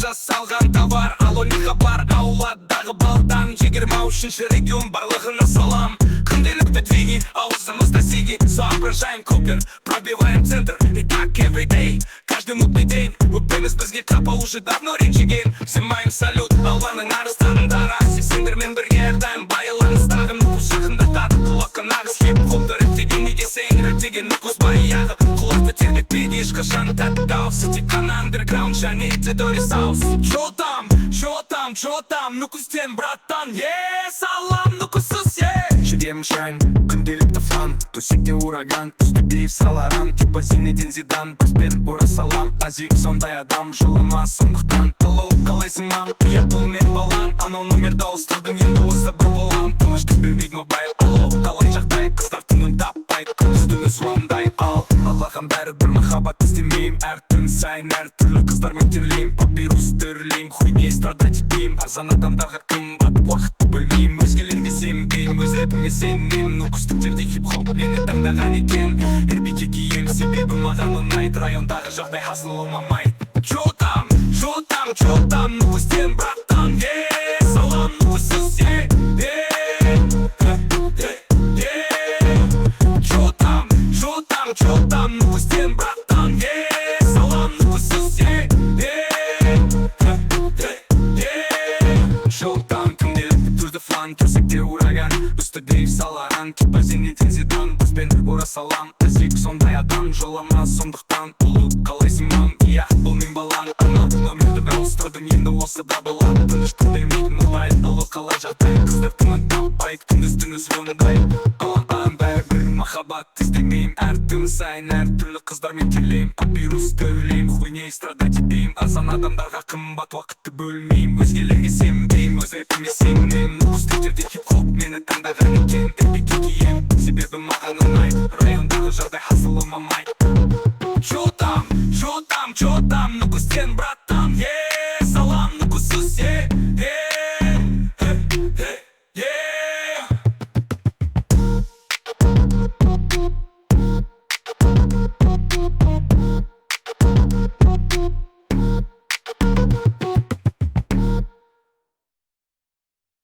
жасалған товар, алу не хабар. Ауладағы балдан 23-ші регион барлығына салам. Күнделікті двиги, аузымызда сиги. Соображаем купер, пробиваем центр. И так every day, каждый мутный день. Өкпеміз бізге тапа уже давно ренжіген. Сымайым салют, алланың арыстарында раси. Сендермен бірге әрдайым байланыстағы. Нұқыз жақында тады құлаққа нағыз. Хип-хопты рэптеген неге сен рэптеген нұқыз баяғы. Құлақты тербетпейді ешқашан тәтті даусы. Тек қана андерграунд және тедори саус. Чо там, нұқыстен браттан. Салам нұқысыз, Жедем шайн, күнделікті фан. Төсекте ураган, үсті бейіп саларам. Типа Зинедин Зидан, бізбен бұра салам. Азик сондай адам, жылыма сондықтан. Тылыл қалайсың мам, я бұл мен балан. Анау номерді ауыстырдың, енді осы бір болам. Тыныштық бермейді мобайл, қалай жағдай. Қыздар түнін таппайды, күндіз-түні суамдай. Аллахам бәрі бір махаббат іздемейм. Әр түн сайын әртүрлі қыздармен терлейм. Папирус түрлейм, хуйне страдать етпейм. Арзан адамдарға қымбат, уақытты бөлмейм. Өзгелерге сенбейм, өз рэпіме сенем. Нұқыстіктерде хип-хоп мені таңдаған екен. Эрбике кием, себебі маған ұнайды. Райондағы жағдай хасыл олмамайды. Чо там, нұқыстен браттан. Салам нұқысыз, Чо там, нұқыстен браттан. Салам нұқысыз, Чо там, күнделікті түрді флан. Төсекте ураган, үсті дейіп саларан. Типа Зинедин Зидан, бізбен бұра салам. Азик сондай адам, жолама сондықтан. Ұлы қалайсың мам, бұл мен балан. Анау номерді ауыстырдың, енді осы да болан. Тыныштық бермейді мобайл, ұлы қалай жағдай. Қыздар түнін таппайды, күндіз-түні звондай. Алланың бәрі бір махаббат іздемейм. Әр түн сайын әртүрлі қыздармен терлейм. Папирус төрлейм, хуйне страдать етпейм. Арзан адамдарға қымбат, уақытты бөлмейм. Өзгелерге сенбейм, өз рэпіме сенем. Нұқыстіктерде хип-хоп мені таңдаған екен. Эрбике кием, себебі маған ұнайды. Райондағы жағдай хасыл олмамайды. Чо там, нұқыстен брат.